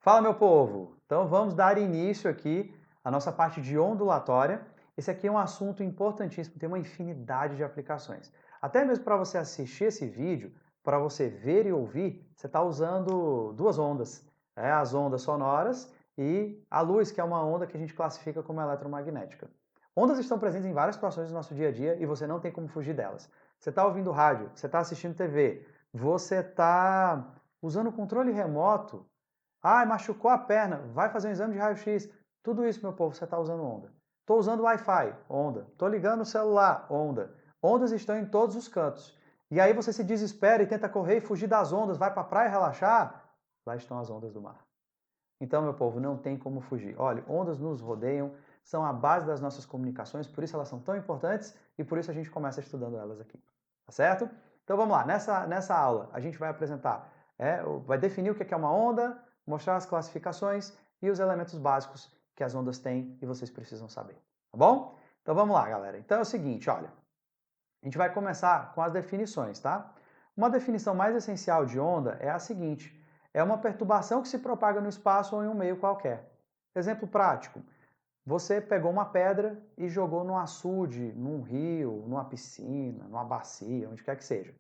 Fala, meu povo! Então vamos dar início aqui à nossa parte de ondulatória. Esse aqui é um assunto importantíssimo, tem uma infinidade de aplicações. Até mesmo para você assistir esse vídeo, para você ver e ouvir, você está usando duas ondas. As ondas sonoras e a luz, que é uma onda que a gente classifica como eletromagnética. Ondas estão presentes em várias situações do nosso dia a dia e você não tem como fugir delas. Você está ouvindo rádio, você está assistindo TV, você está usando o controle remoto. Machucou a perna, vai fazer um exame de raio-x. Tudo isso, meu povo, você está usando onda. Estou usando Wi-Fi, onda. Estou ligando o celular, onda. Ondas estão em todos os cantos. E aí você se desespera e tenta correr e fugir das ondas, vai para a praia relaxar. Lá estão as ondas do mar. Então, meu povo, não tem como fugir. Olha, ondas nos rodeiam, são a base das nossas comunicações, por isso elas são tão importantes e por isso a gente começa estudando elas aqui. Tá certo? Então vamos lá, nessa aula a gente vai apresentar, vai definir o que é uma onda, mostrar as classificações e os elementos básicos que as ondas têm e vocês precisam saber. Tá bom? Então vamos lá, galera. Então é o seguinte, olha, a gente vai começar com as definições, tá? Uma definição mais essencial de onda é a seguinte: é uma perturbação que se propaga no espaço ou em um meio qualquer. Exemplo prático: você pegou uma pedra e jogou num açude, num rio, numa piscina, numa bacia, onde quer que seja.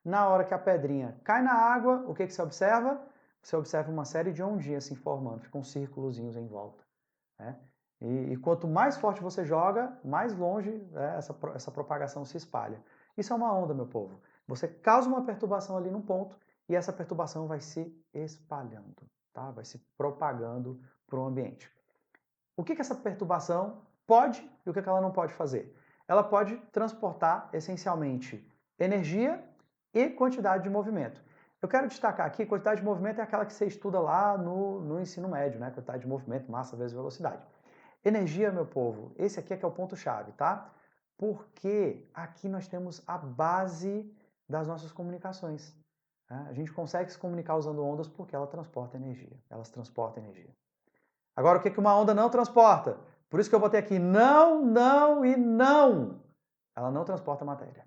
Na hora que a pedrinha cai na água, o que você observa? Você observa uma série de ondinhas se formando, ficam círculozinhos em volta. Né? E quanto mais forte você joga, mais longe essa propagação se espalha. Isso é uma onda, meu povo. Você causa uma perturbação ali num ponto e essa perturbação vai se espalhando, tá? Vai se propagando para o ambiente. O que essa perturbação pode e o que ela não pode fazer? Ela pode transportar essencialmente energia e quantidade de movimento. Eu quero destacar aqui, quantidade de movimento é aquela que você estuda lá no ensino médio, né? Quantidade de movimento, massa vezes velocidade. Energia, meu povo, esse aqui é que é o ponto-chave, tá? Porque aqui nós temos a base das nossas comunicações. A gente consegue se comunicar usando ondas porque ela transporta energia. Elas transportam energia. Agora, o que uma onda não transporta? Por isso que eu botei aqui não, não e não. Ela não transporta matéria.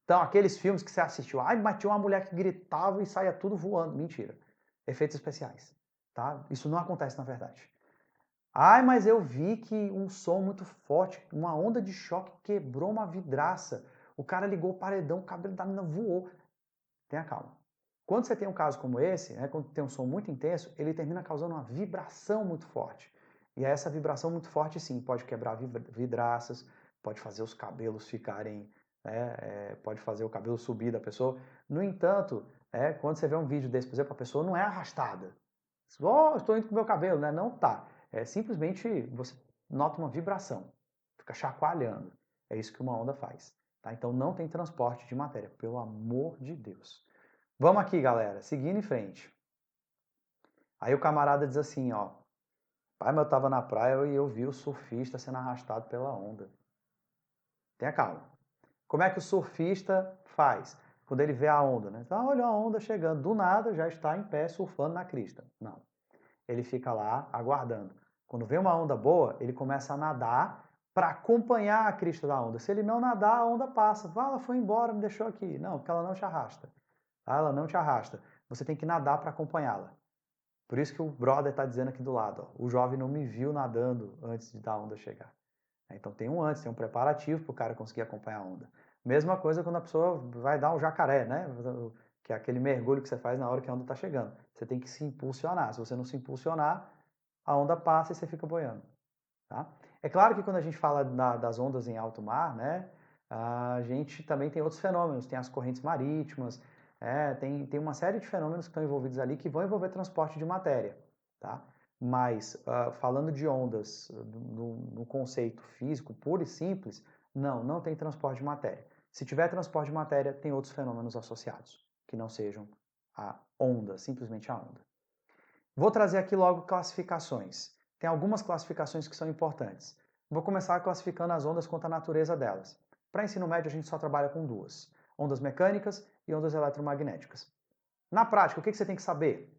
Então, aqueles filmes que você assistiu, mas tinha uma mulher que gritava e saía tudo voando. Mentira. Efeitos especiais. Tá? Isso não acontece na verdade. Mas eu vi que um som muito forte, uma onda de choque quebrou uma vidraça. O cara ligou o paredão, o cabelo da menina voou. Tenha calma. Quando você tem um caso como esse, quando tem um som muito intenso, ele termina causando uma vibração muito forte. E essa vibração muito forte, sim, pode quebrar vidraças, pode fazer os cabelos ficarem, pode fazer o cabelo subir da pessoa. No entanto, quando você vê um vídeo desse, por exemplo, a pessoa não é arrastada. Estou indo com o meu cabelo, né? Não tá. Simplesmente você nota uma vibração, fica chacoalhando. É isso que uma onda faz. Tá? Então não tem transporte de matéria, pelo amor de Deus. Vamos aqui, galera, seguindo em frente. Aí o camarada diz assim, ó, pai, mas eu tava na praia e eu vi o surfista sendo arrastado pela onda. Tenha calma. Como é que o surfista faz? Quando ele vê a onda, né? Então, olha a onda chegando, do nada já está em pé surfando na crista. Não. Ele fica lá aguardando. Quando vem uma onda boa, ele começa a nadar para acompanhar a crista da onda. Se ele não nadar, a onda passa. Ela foi embora, me deixou aqui. Não, porque ela não te arrasta. Ela não te arrasta. Você tem que nadar para acompanhá-la. Por isso que o brother está dizendo aqui do lado, ó, o jovem não me viu nadando antes da onda chegar. Então tem um antes, tem um preparativo para o cara conseguir acompanhar a onda. Mesma coisa quando a pessoa vai dar um jacaré, né? Que é aquele mergulho que você faz na hora que a onda está chegando. Você tem que se impulsionar. Se você não se impulsionar, a onda passa e você fica boiando. Tá? É claro que quando a gente fala das ondas em alto mar, né, a gente também tem outros fenômenos. Tem as correntes marítimas, tem uma série de fenômenos que estão envolvidos ali que vão envolver transporte de matéria. Tá? Mas, falando de ondas no conceito físico puro e simples, não tem transporte de matéria. Se tiver transporte de matéria, tem outros fenômenos associados, que não sejam a onda, simplesmente a onda. Vou trazer aqui logo classificações. Tem algumas classificações que são importantes. Vou começar classificando as ondas quanto à natureza delas. Para ensino médio, a gente só trabalha com duas: ondas mecânicas e ondas eletromagnéticas. Na prática, o que você tem que saber?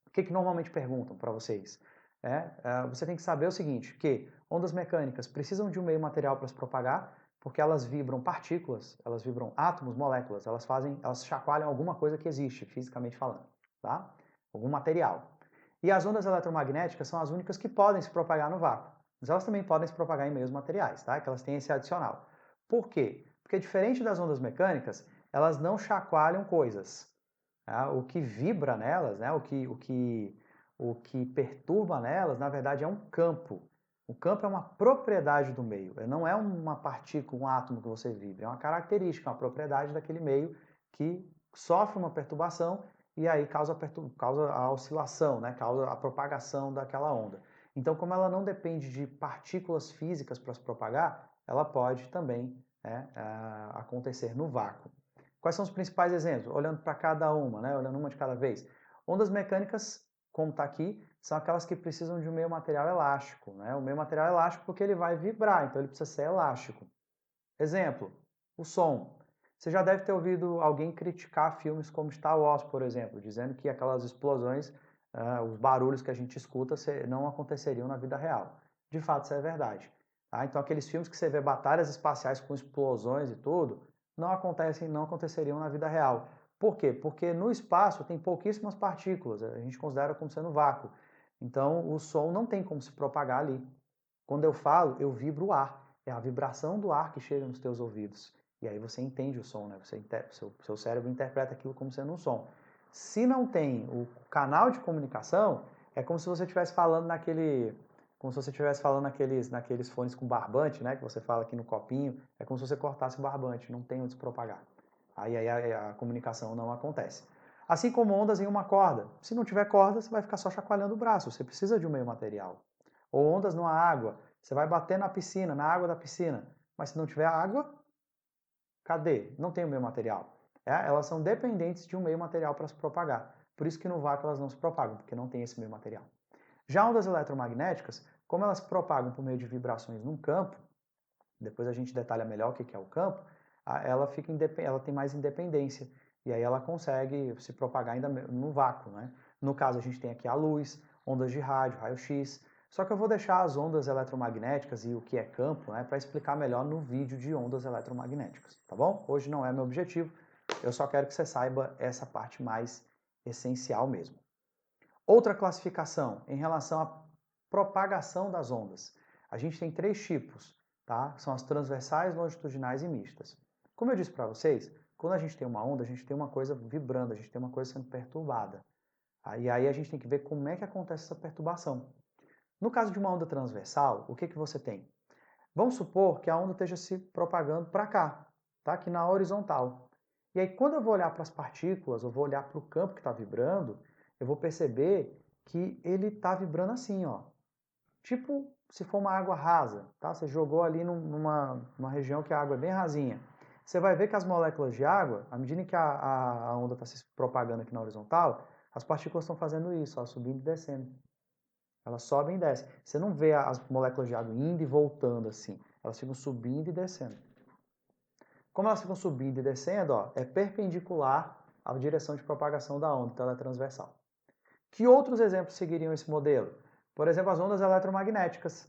O que normalmente perguntam para vocês? Você tem que saber o seguinte, que ondas mecânicas precisam de um meio material para se propagar, porque elas vibram partículas, elas vibram átomos, moléculas, elas chacoalham alguma coisa que existe, fisicamente falando, tá? Algum material. E as ondas eletromagnéticas são as únicas que podem se propagar no vácuo. Mas elas também podem se propagar em meios materiais, tá? Que elas têm esse adicional. Por quê? Porque diferente das ondas mecânicas, elas não chacoalham coisas. Tá? O que vibra nelas, né? O que perturba nelas, na verdade, é um campo. O campo é uma propriedade do meio, não é uma partícula, um átomo que você vibra, é uma característica, uma propriedade daquele meio que sofre uma perturbação e aí causa a oscilação, né? Causa a propagação daquela onda. Então, como ela não depende de partículas físicas para se propagar, ela pode também, né, acontecer no vácuo. Quais são os principais exemplos? Olhando para cada uma, né? Olhando uma de cada vez. Ondas mecânicas, como está aqui, são aquelas que precisam de um meio material elástico, né? O meio material elástico porque ele vai vibrar, então ele precisa ser elástico. Exemplo, o som. Você já deve ter ouvido alguém criticar filmes como Star Wars, por exemplo, dizendo que aquelas explosões, os barulhos que a gente escuta não aconteceriam na vida real. De fato, isso é verdade. Tá? Então, aqueles filmes que você vê batalhas espaciais com explosões e tudo, não aconteceriam na vida real. Por quê? Porque no espaço tem pouquíssimas partículas, a gente considera como sendo vácuo. Então, o som não tem como se propagar ali. Quando eu falo, eu vibro o ar. É a vibração do ar que chega nos teus ouvidos. E aí você entende o som, né? Seu cérebro interpreta aquilo como sendo um som. Se não tem o canal de comunicação, é como se você estivesse falando naqueles fones com barbante, né? Que você fala aqui no copinho. É como se você cortasse o barbante, não tem onde se propagar. Aí a comunicação não acontece. Assim como ondas em uma corda. Se não tiver corda, você vai ficar só chacoalhando o braço. Você precisa de um meio material. Ou ondas numa água. Você vai bater na piscina, na água da piscina. Mas se não tiver água, cadê? Não tem o meio material. Elas são dependentes de um meio material para se propagar. Por isso que no vácuo elas não se propagam, porque não tem esse meio material. Já ondas eletromagnéticas, como elas se propagam por meio de vibrações num campo, depois a gente detalha melhor o que é o campo, ela tem mais independência. E aí ela consegue se propagar ainda no vácuo. Né? No caso, a gente tem aqui a luz, ondas de rádio, raio-x. Só que eu vou deixar as ondas eletromagnéticas e o que é campo, né, para explicar melhor no vídeo de ondas eletromagnéticas, tá bom? Hoje não é meu objetivo, eu só quero que você saiba essa parte mais essencial mesmo. Outra classificação em relação à propagação das ondas. A gente tem 3 tipos, tá? São as transversais, longitudinais e mistas. Como eu disse para vocês, quando a gente tem uma onda, a gente tem uma coisa vibrando, a gente tem uma coisa sendo perturbada. E aí a gente tem que ver como é que acontece essa perturbação. No caso de uma onda transversal, o que você tem? Vamos supor que a onda esteja se propagando para cá, tá? Aqui na horizontal. E aí, quando eu vou olhar para as partículas, eu vou olhar para o campo que está vibrando, eu vou perceber que ele está vibrando assim, ó. Tipo, se for uma água rasa, tá? Você jogou ali numa região que a água é bem rasinha. Você vai ver que as moléculas de água, à medida que a onda está se propagando aqui na horizontal, as partículas estão fazendo isso, ó, subindo e descendo. Elas sobem e descem. Você não vê as moléculas de água indo e voltando assim. Elas ficam subindo e descendo. Como elas ficam subindo e descendo, ó, é perpendicular à direção de propagação da onda, então ela é transversal. Que outros exemplos seguiriam esse modelo? Por exemplo, as ondas eletromagnéticas,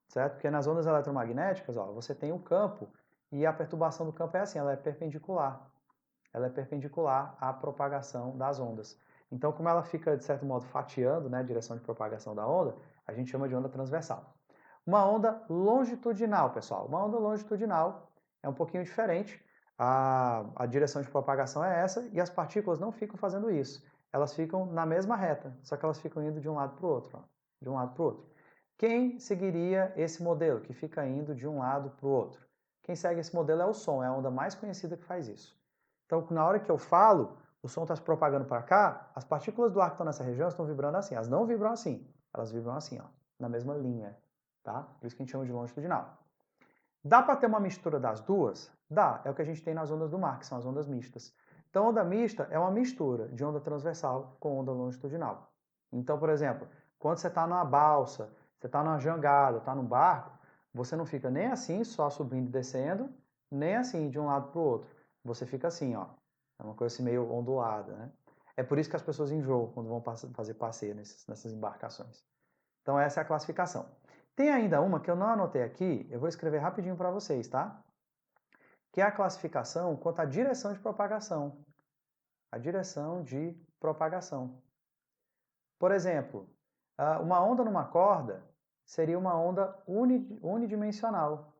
certo? Porque nas ondas eletromagnéticas, ó, você tem o campo e a perturbação do campo é assim, ela é perpendicular. Ela é perpendicular à propagação das ondas. Então, como ela fica, de certo modo, fatiando, né, a direção de propagação da onda, a gente chama de onda transversal. Uma onda longitudinal, pessoal. Uma onda longitudinal é um pouquinho diferente. A direção de propagação é essa e as partículas não ficam fazendo isso. Elas ficam na mesma reta, só que elas ficam indo de um lado para o outro. Ó, de um lado para o outro. Quem seguiria esse modelo, que fica indo de um lado para o outro? Quem segue esse modelo é o som, é a onda mais conhecida que faz isso. Então, na hora que eu falo, o som está se propagando para cá, as partículas do ar que estão nessa região estão vibrando assim. Elas não vibram assim, elas vibram assim, ó, na mesma linha. Tá? Por isso que a gente chama de longitudinal. Dá para ter uma mistura das duas? Dá, é o que a gente tem nas ondas do mar, que são as ondas mistas. Então, onda mista é uma mistura de onda transversal com onda longitudinal. Então, por exemplo, quando você está numa balsa, você está numa jangada, está num barco, você não fica nem assim, só subindo e descendo, nem assim, de um lado para o outro. Você fica assim, ó. É uma coisa assim meio ondulada, né? É por isso que as pessoas enjoam quando vão fazer passeio nessas embarcações. Então, essa é a classificação. Tem ainda uma que eu não anotei aqui, eu vou escrever rapidinho para vocês, tá? Que é a classificação quanto à direção de propagação. A direção de propagação. Por exemplo, uma onda numa corda seria uma onda unidimensional,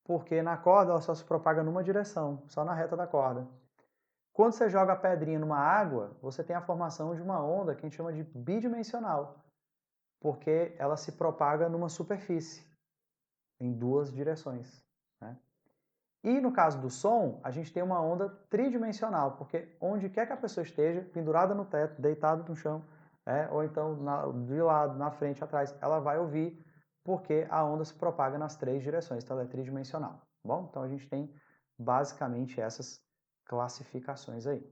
porque na corda ela só se propaga numa direção, só na reta da corda. Quando você joga a pedrinha numa água, você tem a formação de uma onda que a gente chama de bidimensional, porque ela se propaga numa superfície, em duas direções, né? E no caso do som, a gente tem uma onda tridimensional, porque onde quer que a pessoa esteja, pendurada no teto, deitada no chão, ou então de lado, na frente, atrás, ela vai ouvir, porque a onda se propaga nas três direções, então ela é tridimensional. Tá bom? Então a gente tem basicamente essas classificações aí.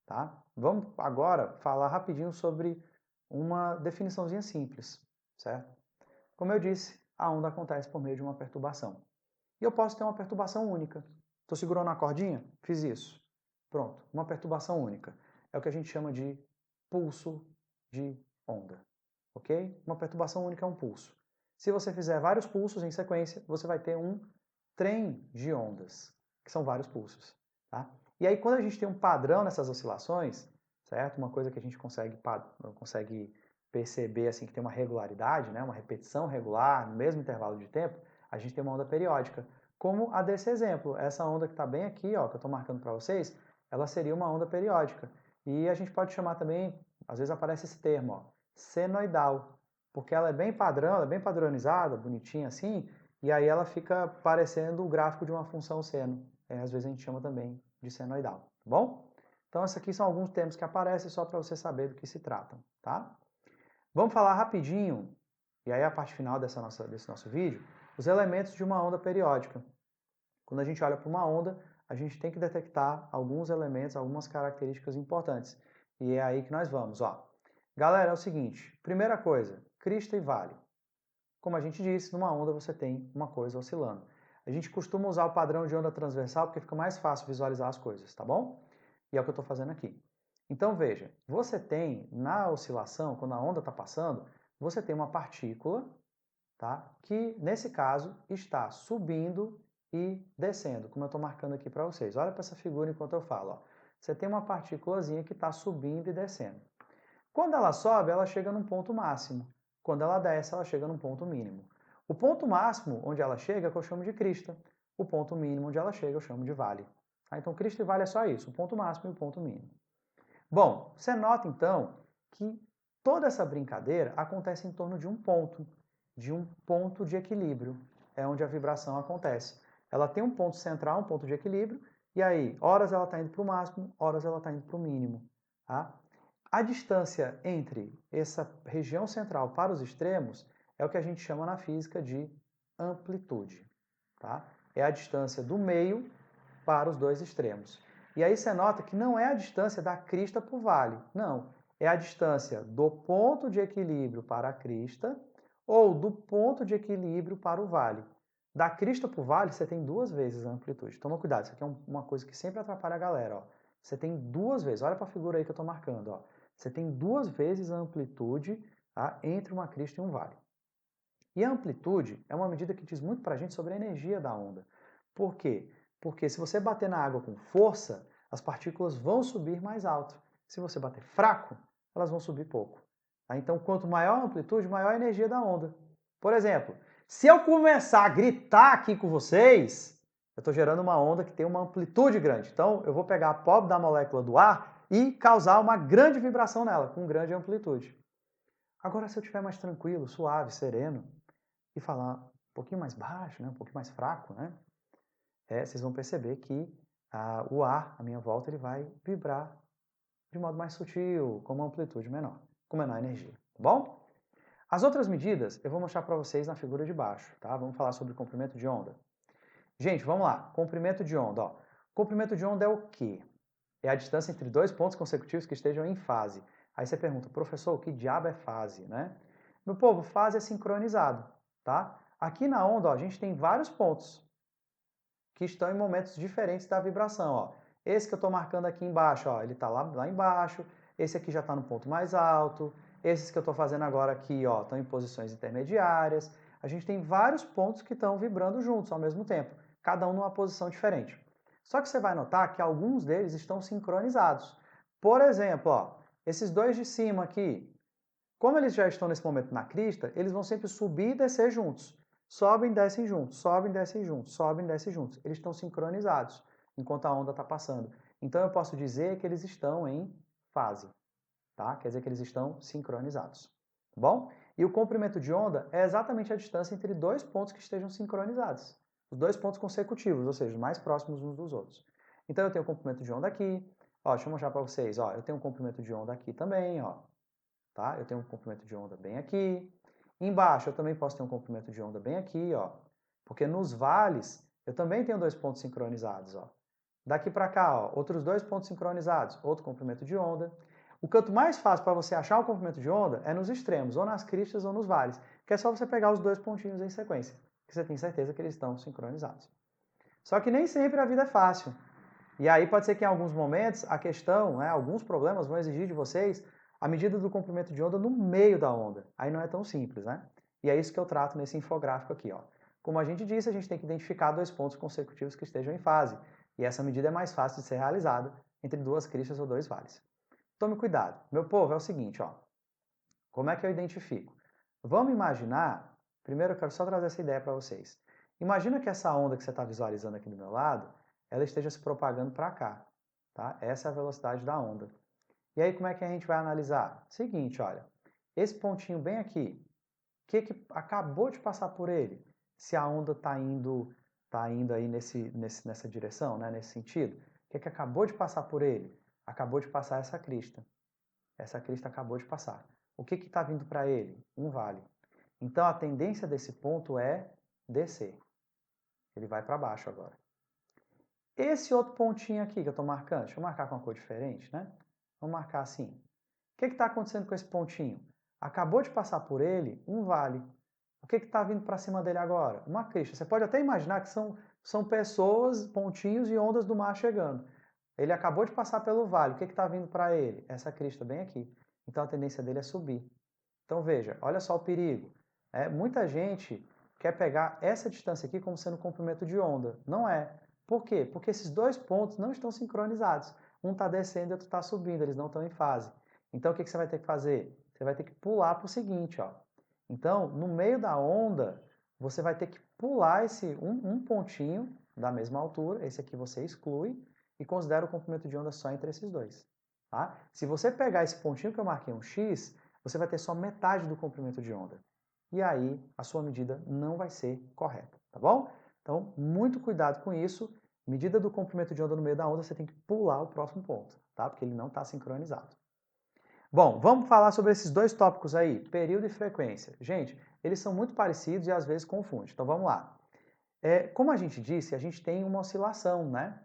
Tá? Vamos agora falar rapidinho sobre uma definiçãozinha simples, certo? Como eu disse, a onda acontece por meio de uma perturbação. E eu posso ter uma perturbação única. Estou segurando a cordinha? Fiz isso. Pronto, uma perturbação única. É o que a gente chama de pulso de onda. Ok? Uma perturbação única é um pulso. Se você fizer vários pulsos em sequência, você vai ter um trem de ondas, que são vários pulsos. Tá? E aí, quando a gente tem um padrão nessas oscilações, certo? Uma coisa que a gente consegue perceber assim, que tem uma regularidade, né? Uma repetição regular no mesmo intervalo de tempo, a gente tem uma onda periódica. Como a desse exemplo, essa onda que está bem aqui, ó, que eu estou marcando para vocês, ela seria uma onda periódica. E a gente pode chamar também, às vezes aparece esse termo, ó, senoidal, porque ela é bem padrão, ela é bem padronizada, bonitinha assim, e aí ela fica parecendo o gráfico de uma função seno. Às vezes a gente chama também de senoidal, tá bom? Então, esses aqui são alguns termos que aparecem só para você saber do que se tratam, tá? Vamos falar rapidinho, e aí a parte final desse nosso vídeo, os elementos de uma onda periódica. Quando a gente olha para uma onda, a gente tem que detectar alguns elementos, algumas características importantes. E é aí que nós vamos, ó. Galera, é o seguinte, primeira coisa, crista e vale. Como a gente disse, numa onda você tem uma coisa oscilando. A gente costuma usar o padrão de onda transversal porque fica mais fácil visualizar as coisas, tá bom? E é o que eu estou fazendo aqui. Então veja, você tem na oscilação, quando a onda está passando, você tem uma partícula, tá? Que nesse caso está subindo e descendo, como eu estou marcando aqui para vocês. Olha para essa figura enquanto eu falo. Ó. Você tem uma partículazinha que está subindo e descendo. Quando ela sobe, ela chega num ponto máximo. Quando ela desce, ela chega num ponto mínimo. O ponto máximo onde ela chega é o que eu chamo de crista. O ponto mínimo onde ela chega eu chamo de vale. Então, crista e vale é só isso, o ponto máximo e o ponto mínimo. Bom, você nota então que toda essa brincadeira acontece em torno de um ponto de equilíbrio. É onde a vibração acontece. Ela tem um ponto central, um ponto de equilíbrio, e aí, horas ela está indo para o máximo, horas ela está indo para o mínimo. Tá? A distância entre essa região central para os extremos é o que a gente chama na física de amplitude. Tá? É a distância do meio para os dois extremos. E aí você nota que não é a distância da crista para o vale, não. É a distância do ponto de equilíbrio para a crista ou do ponto de equilíbrio para o vale. Da crista para o vale, você tem duas vezes a amplitude. Toma cuidado, isso aqui é uma coisa que sempre atrapalha a galera. Ó. Você tem duas vezes, olha para a figura aí que eu estou marcando. Ó. Você tem duas vezes a amplitude, tá, entre uma crista e um vale. E a amplitude é uma medida que diz muito para a gente sobre a energia da onda. Por quê? Porque se você bater na água com força, as partículas vão subir mais alto. Se você bater fraco, elas vão subir pouco. Então, quanto maior a amplitude, maior a energia da onda. Por exemplo, se eu começar a gritar aqui com vocês, eu estou gerando uma onda que tem uma amplitude grande. Então, eu vou pegar a pobre da molécula do ar e causar uma grande vibração nela, com grande amplitude. Agora, se eu estiver mais tranquilo, suave, sereno, e falar um pouquinho mais baixo, né, um pouquinho mais fraco, né, vocês vão perceber que o ar à minha volta ele vai vibrar de modo mais sutil, com uma amplitude menor, com menor energia, tá bom? As outras medidas eu vou mostrar para vocês na figura de baixo, tá? Vamos falar sobre comprimento de onda. Gente, vamos lá, comprimento de onda. Ó. Comprimento de onda é o quê? É a distância entre dois pontos consecutivos que estejam em fase. Aí você pergunta, professor, o que diabo é fase, né? Meu povo, fase é sincronizado, tá? Aqui na onda, ó, a gente tem vários pontos que estão em momentos diferentes da vibração, ó. Esse que eu estou marcando aqui embaixo, ó, ele está lá embaixo. Esse aqui já está no ponto mais alto. Esses que eu estou fazendo agora aqui, ó, estão em posições intermediárias. A gente tem vários pontos que estão vibrando juntos ao mesmo tempo, cada um numa posição diferente. Só que você vai notar que alguns deles estão sincronizados. Por exemplo, ó, Esses dois de cima aqui, como eles já estão nesse momento na crista, eles vão sempre subir e descer juntos. Sobem e descem juntos, sobem e descem juntos, sobem e descem juntos. Eles estão sincronizados enquanto a onda está passando. Então eu posso dizer que eles estão em fase, tá? Quer dizer que eles estão sincronizados, tá bom? E o comprimento de onda é exatamente a distância entre dois pontos que estejam sincronizados. Os dois pontos consecutivos, ou seja, mais próximos uns dos outros. Então eu tenho o comprimento de onda aqui, ó, deixa eu mostrar para vocês, ó, eu tenho um comprimento de onda aqui também, ó, tá? Eu tenho um comprimento de onda bem aqui. Embaixo eu também posso ter um comprimento de onda bem aqui, ó, porque nos vales eu também tenho dois pontos sincronizados, ó. Daqui para cá, ó, outros dois pontos sincronizados, outro comprimento de onda. O canto mais fácil para você achar o comprimento de onda é nos extremos, ou nas cristas ou nos vales, que é só você pegar os dois pontinhos em sequência, que você tem certeza que eles estão sincronizados. Só que nem sempre a vida é fácil. E aí pode ser que em alguns momentos a questão, né, alguns problemas vão exigir de vocês a medida do comprimento de onda no meio da onda. Aí não é tão simples, né? E é isso que eu trato nesse infográfico aqui, ó. Como a gente disse, a gente tem que identificar dois pontos consecutivos que estejam em fase. E essa medida é mais fácil de ser realizada entre duas cristas ou dois vales. Tome cuidado. Meu povo, é o seguinte, ó. Como é que eu identifico? Vamos imaginar, primeiro eu quero só trazer essa ideia para vocês. Imagina que essa onda que você está visualizando aqui do meu lado, ela esteja se propagando para cá, tá? Essa é a velocidade da onda. E aí como é que a gente vai analisar? Seguinte, olha, esse pontinho bem aqui, o que acabou de passar por ele? Se a onda está indo aí nessa direção, né, nesse sentido, o que acabou de passar por ele? Acabou de passar essa crista. Essa crista acabou de passar. O que está vindo para ele? Um vale. Então a tendência desse ponto é descer. Ele vai para baixo agora. Esse outro pontinho aqui que eu estou marcando, deixa eu marcar com uma cor diferente, né? Vamos marcar assim. O que está acontecendo com esse pontinho? Acabou de passar por ele um vale. O que está vindo para cima dele agora? Uma crista. Você pode até imaginar que são pessoas, pontinhos e ondas do mar chegando. Ele acabou de passar pelo vale. O que está vindo para ele? Essa crista bem aqui. Então a tendência dele é subir. Então veja, olha só o perigo. Muita gente quer pegar essa distância aqui como sendo comprimento de onda. Não é. Por quê? Porque esses dois pontos não estão sincronizados. Um está descendo e outro está subindo, eles não estão em fase. Então o que você vai ter que fazer? Você vai ter que pular para o seguinte, ó. Então, no meio da onda, você vai ter que pular esse um pontinho da mesma altura, esse aqui você exclui, e considera o comprimento de onda só entre esses dois. Tá? Se você pegar esse pontinho que eu marquei um X, você vai ter só metade do comprimento de onda. E aí, a sua medida não vai ser correta, tá bom? Então, muito cuidado com isso. Medida do comprimento de onda no meio da onda, você tem que pular o próximo ponto, tá? Porque ele não está sincronizado. Bom, vamos falar sobre esses dois tópicos aí, período e frequência. Gente, eles são muito parecidos e às vezes confundem. Então vamos lá. Como a gente disse, a gente tem uma oscilação, né?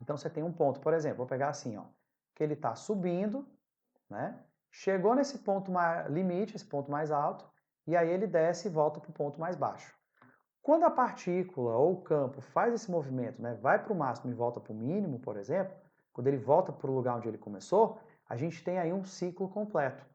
Então você tem um ponto, por exemplo, vou pegar assim, ó, que ele está subindo, né? Chegou nesse ponto limite, esse ponto mais alto, e aí ele desce e volta para o ponto mais baixo. Quando a partícula ou o campo faz esse movimento, né, vai para o máximo e volta para o mínimo, por exemplo, quando ele volta para o lugar onde ele começou, a gente tem aí um ciclo completo.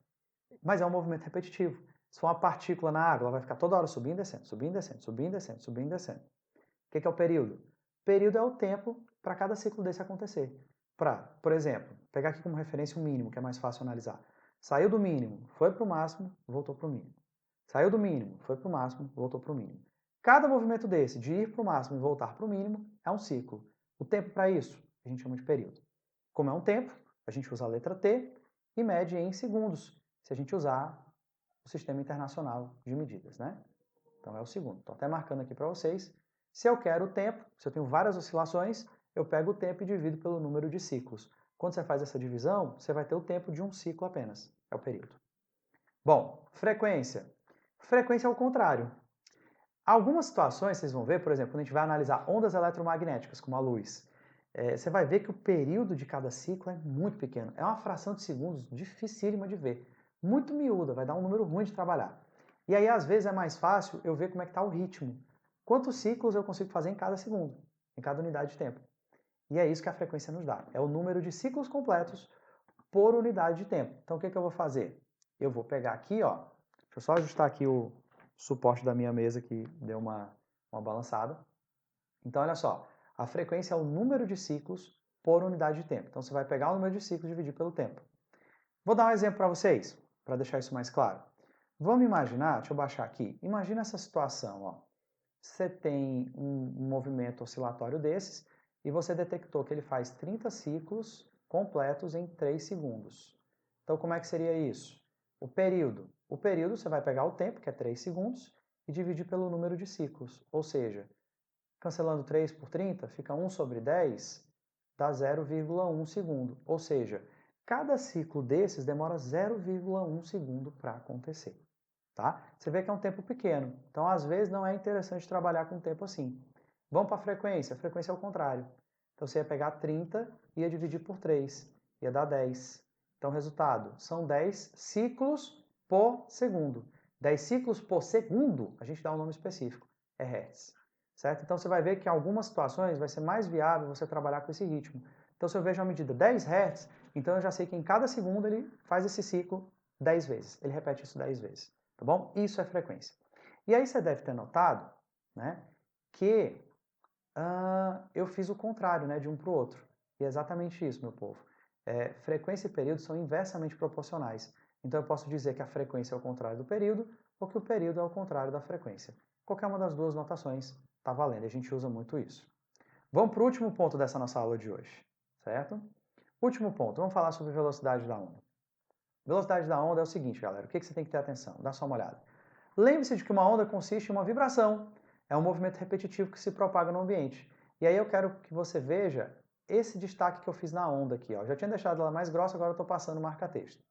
Mas é um movimento repetitivo. Se for uma partícula na água, ela vai ficar toda hora subindo e descendo, subindo e descendo, subindo e descendo, subindo e descendo. O que é o período? O período é o tempo para cada ciclo desse acontecer. Por exemplo, pegar aqui como referência o mínimo, que é mais fácil analisar. Saiu do mínimo, foi para o máximo, voltou para o mínimo. Saiu do mínimo, foi para o máximo, voltou para o mínimo. Cada movimento desse, de ir para o máximo e voltar para o mínimo, é um ciclo. O tempo para isso, a gente chama de período. Como é um tempo, a gente usa a letra T e mede em segundos, se a gente usar o Sistema Internacional de Medidas, né? Então é o segundo. Estou até marcando aqui para vocês. Se eu quero o tempo, se eu tenho várias oscilações, eu pego o tempo e divido pelo número de ciclos. Quando você faz essa divisão, você vai ter o tempo de um ciclo apenas, é o período. Bom, frequência. Frequência é o contrário. Algumas situações, vocês vão ver, por exemplo, quando a gente vai analisar ondas eletromagnéticas, como a luz, você vai ver que o período de cada ciclo é muito pequeno. É uma fração de segundos dificílima de ver. Muito miúda, vai dar um número ruim de trabalhar. E aí, às vezes, é mais fácil eu ver como é que está o ritmo. Quantos ciclos eu consigo fazer em cada segundo, em cada unidade de tempo. E é isso que a frequência nos dá. É o número de ciclos completos por unidade de tempo. Então, o que eu vou fazer? Eu vou pegar aqui, ó. Deixa eu só ajustar aqui o suporte da minha mesa que deu uma balançada. Então, olha só. A frequência é o número de ciclos por unidade de tempo. Então, você vai pegar o número de ciclos e dividir pelo tempo. Vou dar um exemplo para vocês, para deixar isso mais claro. Vamos imaginar, deixa eu baixar aqui, imagina essa situação, ó. Você tem um movimento oscilatório desses e você detectou que ele faz 30 ciclos completos em 3 segundos. Então, como é que seria isso? O período. O período, você vai pegar o tempo, que é 3 segundos, e dividir pelo número de ciclos. Ou seja, cancelando 3 por 30, fica 1 sobre 10, dá 0,1 segundo. Ou seja, cada ciclo desses demora 0,1 segundo para acontecer. Tá? Você vê que é um tempo pequeno, então às vezes não é interessante trabalhar com tempo assim. Vamos para a frequência é o contrário. Então você ia pegar 30 e ia dividir por 3, ia dar 10. Então resultado, são 10 ciclos por segundo. 10 ciclos por segundo, a gente dá um nome específico, é Hertz. Certo? Então você vai ver que em algumas situações vai ser mais viável você trabalhar com esse ritmo. Então se eu vejo a medida 10 Hz, então eu já sei que em cada segundo ele faz esse ciclo 10 vezes, ele repete isso 10 vezes. Tá bom? Isso é frequência. E aí você deve ter notado, né, que eu fiz o contrário, né, de um para o outro. E é exatamente isso, meu povo. Frequência e período são inversamente proporcionais. Então eu posso dizer que a frequência é o contrário do período ou que o período é o contrário da frequência. Qualquer uma das duas notações está valendo, a gente usa muito isso. Vamos para o último ponto dessa nossa aula de hoje, certo? Último ponto, vamos falar sobre velocidade da onda. Velocidade da onda é o seguinte, galera, o que você tem que ter atenção? Dá só uma olhada. Lembre-se de que uma onda consiste em uma vibração, é um movimento repetitivo que se propaga no ambiente. E aí eu quero que você veja esse destaque que eu fiz na onda aqui. Ó. Eu já tinha deixado ela mais grossa, agora eu estou passando o marca-texto.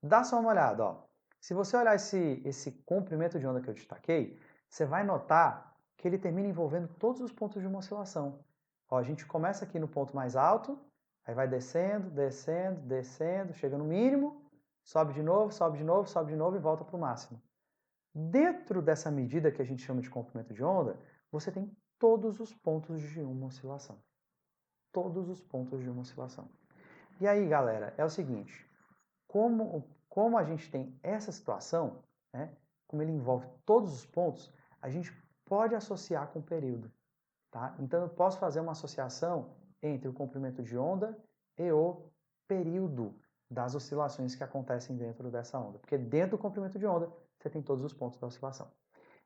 Dá só uma olhada. Ó. Se você olhar esse comprimento de onda que eu destaquei, você vai notar que ele termina envolvendo todos os pontos de uma oscilação. Ó, a gente começa aqui no ponto mais alto, aí vai descendo, descendo, descendo, chega no mínimo, sobe de novo, sobe de novo, sobe de novo e volta para o máximo. Dentro dessa medida que a gente chama de comprimento de onda, você tem todos os pontos de uma oscilação. Todos os pontos de uma oscilação. E aí, galera, é o seguinte, como a gente tem essa situação, né, como ele envolve todos os pontos, a gente pode associar com o período. Tá? Então eu posso fazer uma associação entre o comprimento de onda e o período das oscilações que acontecem dentro dessa onda. Porque dentro do comprimento de onda, você tem todos os pontos da oscilação.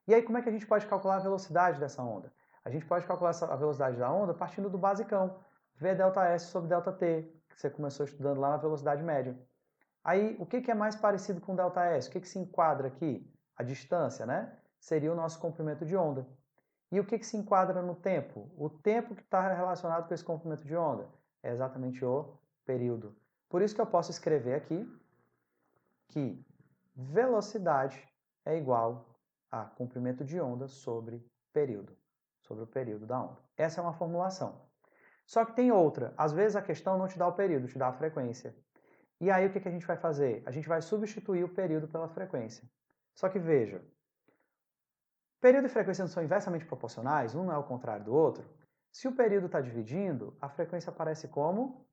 E aí, como é que a gente pode calcular a velocidade dessa onda? A gente pode calcular a velocidade da onda partindo do basicão. V ΔS sobre ΔT, que você começou estudando lá na velocidade média. Aí, o que é mais parecido com ΔS? O que se enquadra aqui? A distância, né? Seria o nosso comprimento de onda. E o que se enquadra no tempo? O tempo que está relacionado com esse comprimento de onda é exatamente o período. Por isso que eu posso escrever aqui que velocidade é igual a comprimento de onda sobre o período da onda. Essa é uma formulação. Só que tem outra. Às vezes a questão não te dá o período, te dá a frequência. E aí o que a gente vai fazer? A gente vai substituir o período pela frequência. Só que veja, período e frequência não são inversamente proporcionais, um não é o contrário do outro. Se o período está dividindo, a frequência aparece como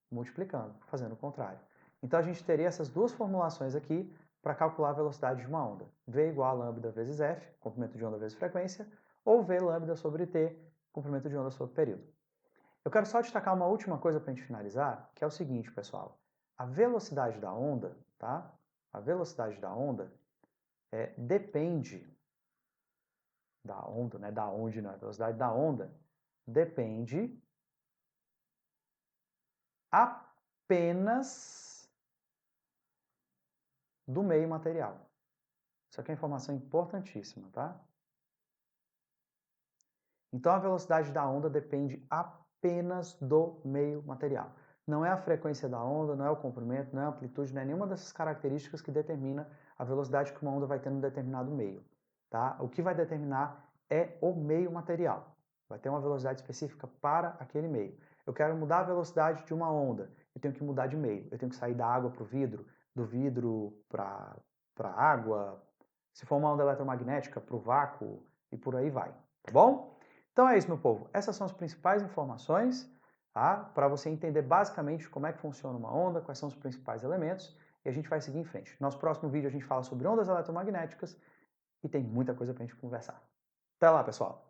multiplicando, fazendo o contrário. Então a gente teria essas duas formulações aqui para calcular a velocidade de uma onda. V igual a lambda vezes f, comprimento de onda vezes frequência, ou V lambda sobre t, comprimento de onda sobre período. Eu quero só destacar uma última coisa para a gente finalizar, que é o seguinte, pessoal. A velocidade da onda, tá? A velocidade da onda depende da onda, né? Da onde não, a velocidade da onda depende apenas do meio material. Isso aqui é uma informação importantíssima, tá? Então a velocidade da onda depende apenas do meio material. Não é a frequência da onda, não é o comprimento, não é a amplitude, não é nenhuma dessas características que determina a velocidade que uma onda vai ter num determinado meio. Tá? O que vai determinar é o meio material. Vai ter uma velocidade específica para aquele meio. Eu quero mudar a velocidade de uma onda, eu tenho que mudar de meio. Eu tenho que sair da água para o vidro, do vidro para a água, se for uma onda eletromagnética, para o vácuo e por aí vai. Tá bom? Então é isso, meu povo. Essas são as principais informações, tá? Para você entender basicamente como é que funciona uma onda, quais são os principais elementos, e a gente vai seguir em frente. Nosso próximo vídeo a gente fala sobre ondas eletromagnéticas e tem muita coisa para a gente conversar. Até lá, pessoal!